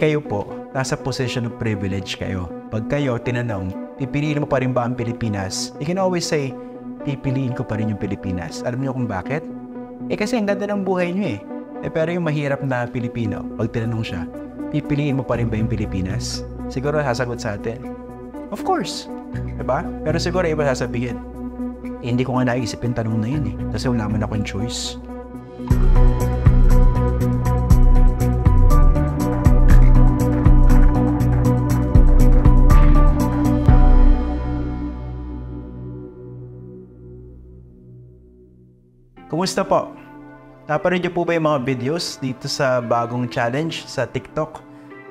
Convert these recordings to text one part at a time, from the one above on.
kayo po, nasa position of privilege kayo. Pag kayo tinanong, pipiliin mo pa rin ba ang Pilipinas? You can always say, pipiliin ko pa rin yung Pilipinas. Alam niyo kung bakit? Kasi ang ganda ng buhay niyo pero yung mahirap na Pilipino, pag tinanong siya, pipiliin mo pa rin ba yung Pilipinas? Siguro sasagot sa atin, of course. Diba? Pero siguro iba sasabihin, hindi ko nga naisip yung tanong na yun kasi wala man akong choice. Kumusta po? Napanood niyo po ba yung mga videos dito sa bagong challenge sa TikTok?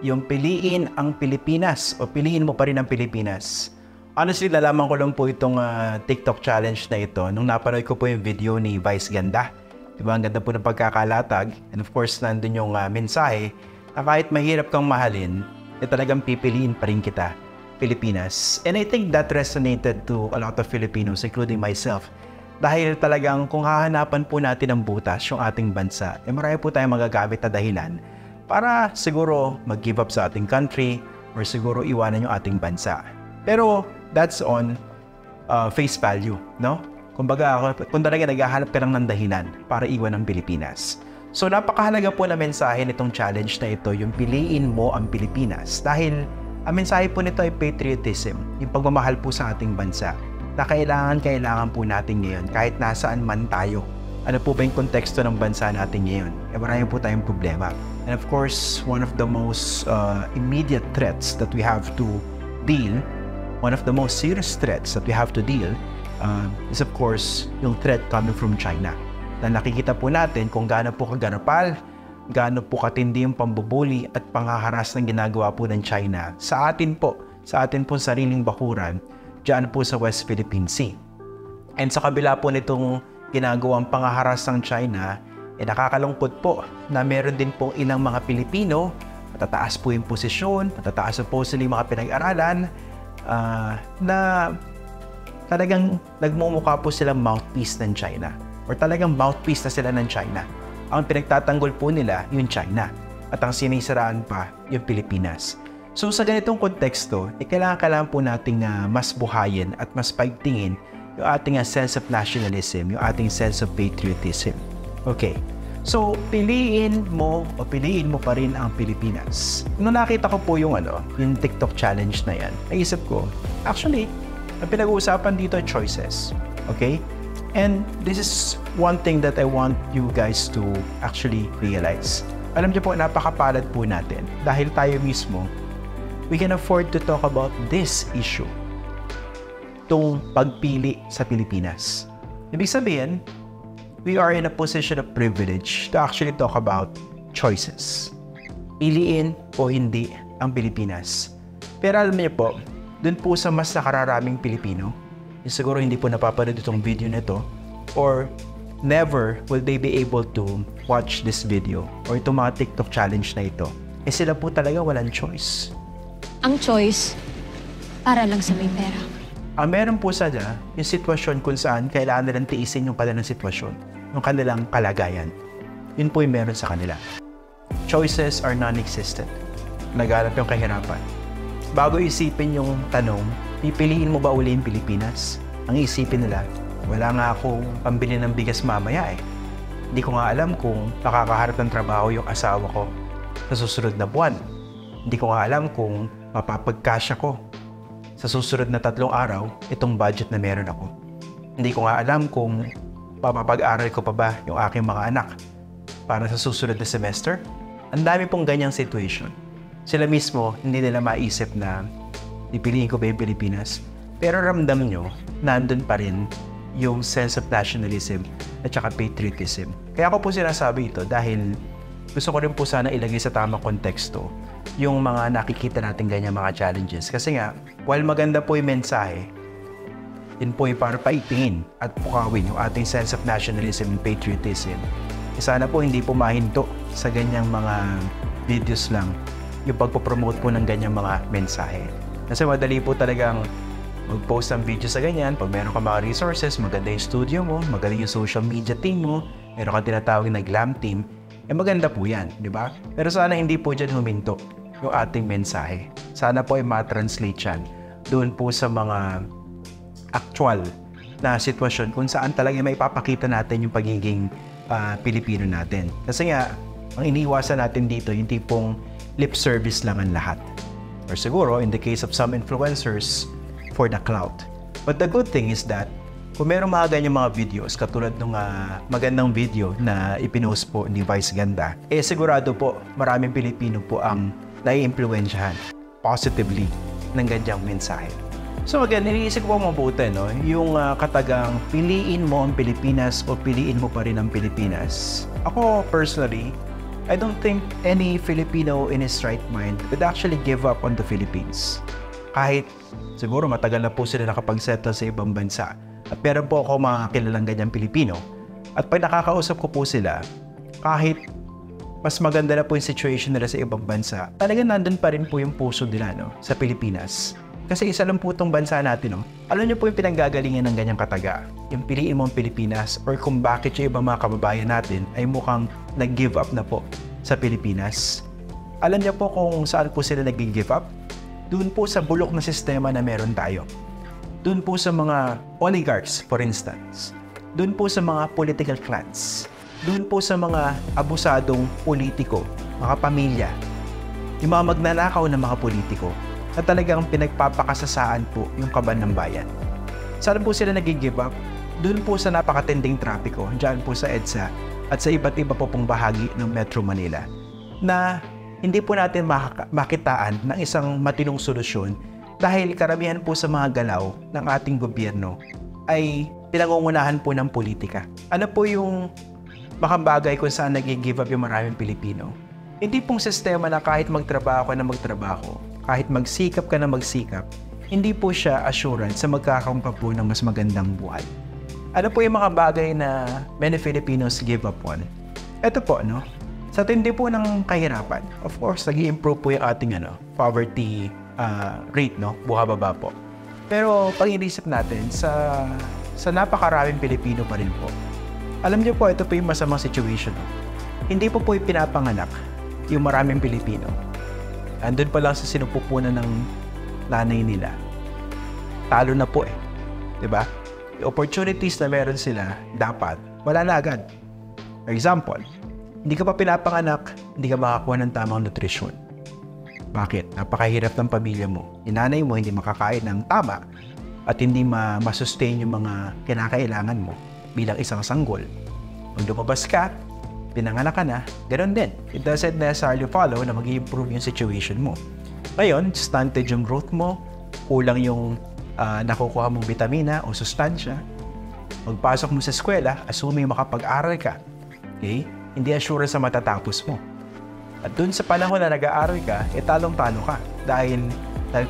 Yung piliin ang Pilipinas o piliin mo pa rin ang Pilipinas. Honestly, nalaman ko lang po itong TikTok challenge na ito nung napanood ko po yung video ni Vice Ganda. Diba? Ang ganda po ng pagkakalatag. And of course, nandun yung mensahe na kahit mahirap kang mahalin, talagang pipiliin pa rin kita, Pilipinas. And I think that resonated to a lot of Filipinos, including myself. Dahil talagang kung hahanapan po natin ng butas yung ating bansa, marami po tayong magagamit na dahilan para siguro mag-give up sa ating country or siguro iwanan yung ating bansa. Pero that's on face value, no? Kumbaga, kung talaga naghahanap ka lang ng dahilan para iwan ang Pilipinas. So napakahalaga po na mensahe nitong challenge na ito, yung piliin mo ang Pilipinas. Dahil ang mensahe po nito ay patriotism, yung pagmamahal po sa ating bansa. Na kailangan po natin ngayon kahit nasaan man tayo. Ano po ba yung konteksto ng bansa natin ngayon? Marami po tayong problema. And of course, one of the most immediate threats that we have to deal, one of the most serious threats that we have to deal is of course yung threat coming from China. Na nakikita po natin kung gaano po kaganapal, gaano po katindi yung pambubuli at panghaharas ng ginagawa po ng China sa atin po sariling bakuran diyan po sa West Philippine Sea. And sa kabila po nitong ginagawang pangaharas ng China, nakakalungkot po na meron din po ilang mga Pilipino, matataas po yung posisyon, matataas supposedly mga pinag-aralan, na talagang nagmumukha po silang mouthpiece ng China. Or talagang mouthpiece na sila ng China. Ang pinagtatanggol po nila yung China. At ang sinisiraan pa yung Pilipinas. So sa ganitong konteksto, kailangan po nating mas buhayin at mas paigtingin yung ating sense of nationalism, yung ating sense of patriotism. Okay, so piliin mo pa rin ang Pilipinas. Nung nakita ko po yung TikTok challenge na yan, naisip ko, actually, ang pinag-uusapan dito ay choices. Okay? And this is one thing that I want you guys to actually realize. Alam niyo po, napakapalad po natin dahil tayo mismo, we can afford to talk about this issue. Itong pagpili sa Pilipinas. Ibig sabihin, we are in a position of privilege to actually talk about choices. Piliin o hindi ang Pilipinas. Pero alam niyo po, dun po sa mas nakararaming Pilipino, siguro hindi po napapanood itong video nito, or never will they be able to watch this video or itong mga TikTok challenge na ito. Sila po talaga walang choice. Ang choice, para lang sa may pera. Ang meron po sana, yung sitwasyon kung saan kailangan nilang tiisin yung kanilang sitwasyon, yung kanilang kalagayan. Yun po yung meron sa kanila. Choices are non-existent. Naghanap yung kahirapan. Bago isipin yung tanong, pipiliin mo ba uli yung Pilipinas? Ang isipin nila, wala nga akong pambili ng bigas mamaya Hindi ko nga alam kung makakaharap ng trabaho yung asawa ko sa susunod na buwan. Hindi ko nga alam kung mapapagkasya ko sa susunod na 3 araw itong budget na meron ako. Hindi ko nga alam kung mapapag-aral ko pa ba yung aking mga anak para sa susunod na semester. Ang dami pong ganyang situation. Sila mismo, hindi nila maisip na pipiliin ko ba yung Pilipinas. Pero ramdam nyo, nandun pa rin yung sense of nationalism at saka patriotism. Kaya ako po sinasabi ito dahil gusto ko rin po sana ilagay sa tamang konteksto yung mga nakikita natin ganyan mga challenges. Kasi nga, while maganda po yung mensahe, yun po yung para paigtingin at pukawin yung ating sense of nationalism and patriotism. Sana po hindi po mahinto sa ganyang mga videos lang yung pagpopromote po ng ganyang mga mensahe. Kasi madali po talagang mag-post ng video sa ganyan. Pag meron ka mga resources, maganda yung studio mo, magaling yung social media team mo, meron kang tinatawag na glam team, maganda po yan, di ba? Pero sana hindi po dyan huminto yung ating mensahe. Sana po ay ma-translate yan doon po sa mga actual na sitwasyon kung saan talaga may papakita natin yung pagiging Pilipino natin. Kasi nga, ang iniiwasan natin dito, yung tipong lip service lang ang lahat. Or siguro, in the case of some influencers, for the clout. But the good thing is that, kung meron mga ganyang mga videos, katulad ng magandang video na ipinost po ni Vice Ganda, sigurado po, maraming Pilipino po ang nai-impluwensyahan positively ng ganyang mensahe. So again, iniisip ko mabuti, no? Yung katagang piliin mo ang Pilipinas o piliin mo pa rin ang Pilipinas. Ako personally, I don't think any Filipino in his right mind would actually give up on the Philippines. Kahit siguro matagal na po sila nakapagsettle sa ibang bansa. At meron po ako mga kilalang ganyang Pilipino. At pag nakakausap ko po sila, kahit mas maganda na po yung situation nila sa ibang bansa, talagang nandun pa rin po yung puso nila, no, sa Pilipinas. Kasi isa lang po itong bansa natin, no? Alam niyo po yung pinanggagalingan ng ganyang kataga. Yung piliin mo ang Pilipinas or kung bakit yung ibang mga kababayan natin ay mukhang nag-give up na po sa Pilipinas. Alam niyo po kung saan po sila nag-give up? Doon po sa bulok na sistema na meron tayo. Doon po sa mga oligarchs, for instance. Doon po sa mga political clans. Doon po sa mga abusadong politiko, mga pamilya. Yung mga magnanakaw na mga politiko na talagang pinagpapakasasaan po yung kaban ng bayan. Saan po sila nag-give up? Doon po sa napakatinding trapiko, dyan po sa EDSA at sa iba't iba po pong bahagi ng Metro Manila na hindi po natin makitaan ng isang matinong solusyon dahil karamihan po sa mga galaw ng ating gobyerno ay pinangungunahan po ng politika. Ano po yung makambagay kung saan nag-give up yung maraming Pilipino? Hindi pong sistema na kahit magtrabaho ka na magtrabaho, kahit magsikap ka na magsikap, hindi po siya assurance sa magkakaroon pa po ng mas magandang buhay. Ano po yung mga bagay na many Filipinos give up on? Ito po, no? Sa tindi po ng kahirapan, of course, nag-i-improve po yung ating poverty rate, no? Buhababa po. Pero pag inisip natin, sa napakaraming Pilipino pa rin po, alam niyo po, ito po yung masamang situation. No? Hindi po yung pinapanganak yung maraming Pilipino. Andun pa lang sa sinupupunan ng nanay nila. Talo na po Diba? Yung opportunities na meron sila, dapat, wala na agad. For example, hindi ka pa pinapanganak, hindi ka makakuha ng tamang nutrisyon. Bakit? Napakahirap ng pamilya mo. Yung nanay mo hindi makakain ng tama at hindi masustain yung mga kinakailangan mo bilang isang sanggol. Kung lumabas ka, pinanganak ka na, ganoon din. It doesn't necessarily follow na mag-i-improve yung situation mo. Ngayon, stunted yung growth mo, kulang yung nakukuha mong vitamina o sustansya. Pagpasok mo sa eskwela, assuming makapag-aral ka. Okay? Hindi assurance sa matatapos mo. At dun sa panahon na nag-aaral ka, talong-talo ka. Dahil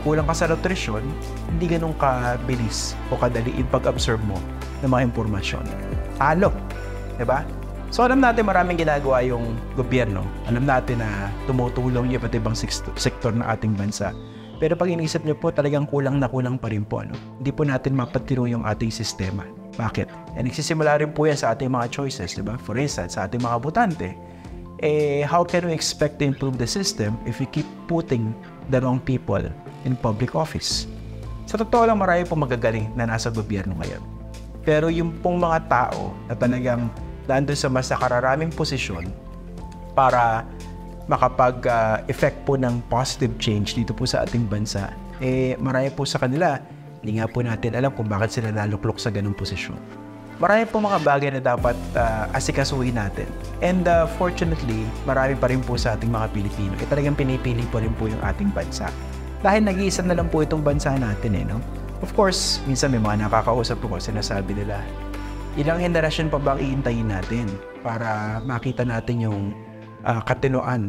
kulang ka sa nutrisyon, hindi ganun kabilis o kadali yung pag-absorb mo ng mga impormasyon. Talo. Diba? So alam natin maraming ginagawa yung gobyerno. Alam natin na tumutulong yung iba't ibang sektor ng ating bansa. Pero pag inisip nyo po, talagang kulang na kulang pa rin po. No? Hindi po natin mapatiro yung ating sistema. Bakit? Nagsisimula rin po yan sa ating mga choices, di ba? For instance, sa ating mga botante, how can we expect to improve the system if we keep putting the wrong people in public office? Sa totoo lang, marami pong magagaling na nasa gobyerno ngayon. Pero yung pong mga tao na talagang nandun sa mas nakararaming posisyon para makapag-effect po ng positive change dito po sa ating bansa, marami po sa kanila, hindi nga po natin alam kung bakit sila naluklok sa ganung posisyon. Marami po mga bagay na dapat asikasuhin natin. And fortunately, marami pa rin po sa ating mga Pilipino. Talagang pinipili po rin po yung ating bansa. Dahil nag-iisa na lang po itong bansa natin no? Of course, minsan may mga nakakausap po ko, sinasabi nila, ilang henerasyon pa bang iintayin natin para makita natin yung katinoan,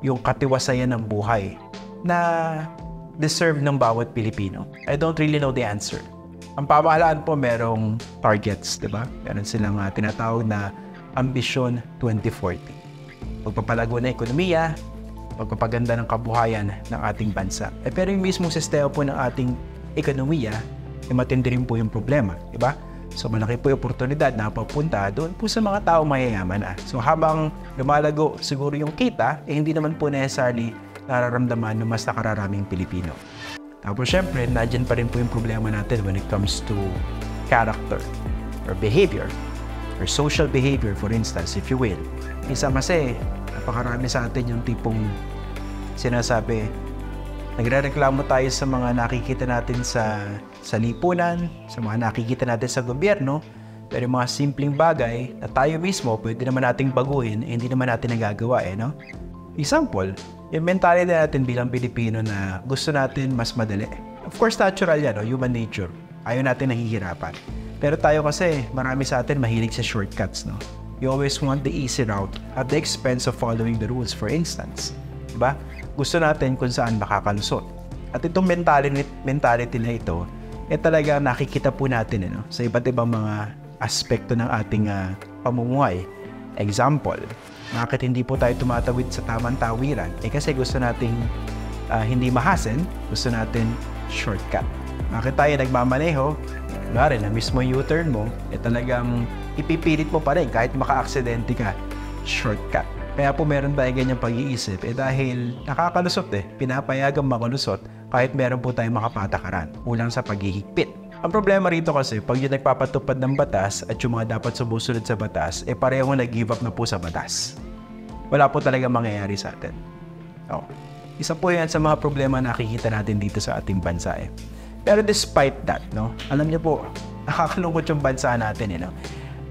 yung katiwasayan ng buhay na deserve ng bawat Pilipino? I don't really know the answer. Ang pamahalaan po merong targets, di ba? Meron silang tinatawag na Ambition 2040. Pagpapalago ng ekonomiya, pagpapaganda ng kabuhayan ng ating bansa. Pero yung mismong sistema po ng ating ekonomiya, matindi rin po yung problema, di ba? So malaki po yung oportunidad na papunta doon po sa mga tao mayayaman So habang lumalago siguro yung kita, hindi naman po necessarily nararamdaman ng mas nakararaming Pilipino. Tapos syempre, nandiyan pa rin po yung problema natin when it comes to character or behavior or social behavior, for instance, if you will. Isa kasi, napakarami sa atin yung tipong sinasabi, nagrereklamo tayo sa mga nakikita natin sa lipunan, sa mga nakikita natin sa gobyerno, pero yung mga simpleng bagay na tayo mismo pwede naman nating baguhin, hindi naman natin nagagawa no? Example, yung mentality natin bilang Pilipino na gusto natin mas madali. Of course, natural yan, no? Human nature. Ayaw natin nahihirapan. Pero tayo kasi, marami sa atin mahilig sa shortcuts, no? You always want the easy route at the expense of following the rules, for instance. Diba? Gusto natin kung saan makakalusot. At itong mentality na ito, talaga nakikita po natin sa iba't ibang mga aspekto ng ating pamumuhay. Example, bakit hindi po tayo tumatawid sa tamang tawiran? Kasi gusto nating hindi mahasen, gusto natin shortcut. Bakit tayo nagmamaneho? Kunwari, na mismo yung U-turn mo, talagang ipipilit mo pa rin kahit maka-aksidente ka. Shortcut. Kaya po meron tayo ganyang pag-iisip dahil nakakalusot pinapayagang makalusot kahit meron po tayong makapatakaran. Kulang sa paghihigpit. Ang problema rito kasi, pag yung nagpapatupad ng batas at yung mga dapat sumusunod sa batas, pareho nag-give up na po sa batas. Wala po talaga mangyayari sa atin. Isa po yan sa mga problema na nakikita natin dito sa ating bansa Pero despite that, alam niyo po, nakakalungkot yung bansa natin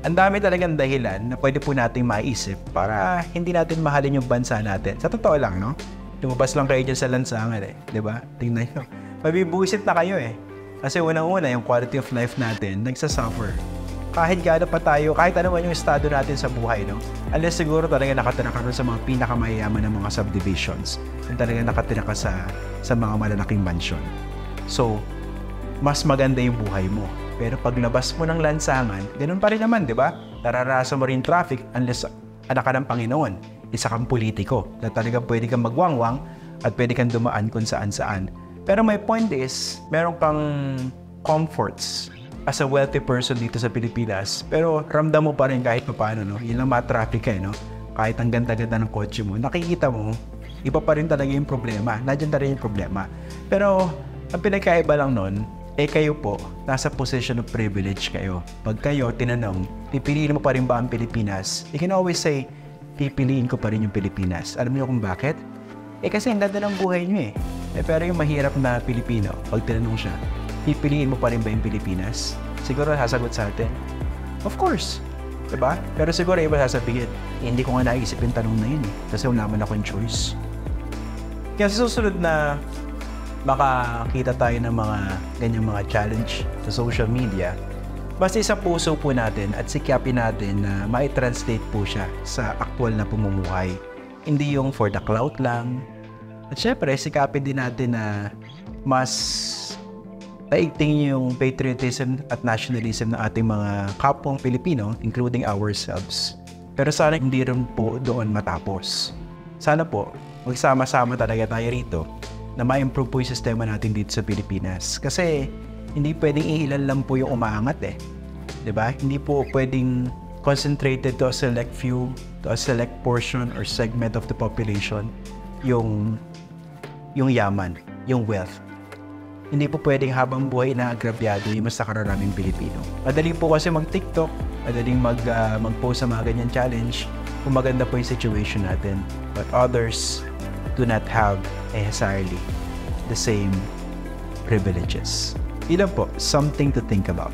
Ang dami talagang dahilan na pwede po nating maisip para hindi natin mahalin yung bansa natin. Sa totoo lang, lumabas lang kayo dyan sa lansangan diba? Tingnan nyo. Mabibuisit na kayo Kasi unang-una, yung quality of life natin, nagsasuffer. Kahit gaano pa tayo, kahit ano man yung estado natin sa buhay, unless siguro talaga nakatira ka sa mga pinakamayayaman ng mga subdivisions. Yung talaga nakatira ka sa mga malalaking mansion. So, mas maganda yung buhay mo. Pero pag labas mo ng lansangan, ganun pa rin naman, di ba? Nararasa mo rin traffic unless anak ka ng Panginoon. Isa kang politiko na talagang pwede kang magwangwang at pwede kang dumaan kung saan-saan. Pero my point is, meron kang comforts as a wealthy person dito sa Pilipinas. Pero ramdam mo pa rin kahit paano, Yun lang ma-traffic ka, Kahit ang ganda-ganda ng kotse mo, nakikita mo, iba pa rin talaga yung problema. Nandiyan na rin yung problema. Pero, ang pinagkaiba lang nun, kayo po, nasa position of privilege kayo. Pag kayo, tinanong, pipiliin mo pa rin ba ang Pilipinas? You can always say, pipiliin ko pa rin yung Pilipinas. Alam niyo kung bakit? Kasi ang ganda ng buhay niyo pero yung mahirap na Pilipino, pag tinanong siya, pipiliin mo pa rin ba yung Pilipinas? Siguro sasagot sa atin, of course. Diba? Pero siguro iba sasabihin, hindi ko nga naisip yung tanong na yun kasi wala man akong choice. Kaya sa susunod na makakita tayo ng mga ganyang mga challenge sa social media, basta sa puso po natin at sikyapin natin na mai-translate po siya sa aktual na pamumuhay. Hindi yung for the clout lang. At syempre, sikapin din natin na mas taigting yung patriotism at nationalism ng ating mga kapwang Pilipino, including ourselves. Pero sana hindi rin po doon matapos. Sana po, magsama-sama talaga tayo rito na ma-improve po yung sistema natin dito sa Pilipinas. Kasi hindi pwedeng iilan lang po yung umaangat Diba? Hindi po pwedeng concentrated to a select few, to a select portion or segment of the population yung yaman, yung wealth. Hindi po pwedeng habang buhay na agrabyado yung mas nakararaming Pilipino. Madali po kasi mag-TikTok, madaling mag-post sa mga ganyan challenge kung maganda po yung situation natin. But others do not have necessarily the same privileges. Ilan po, something to think about.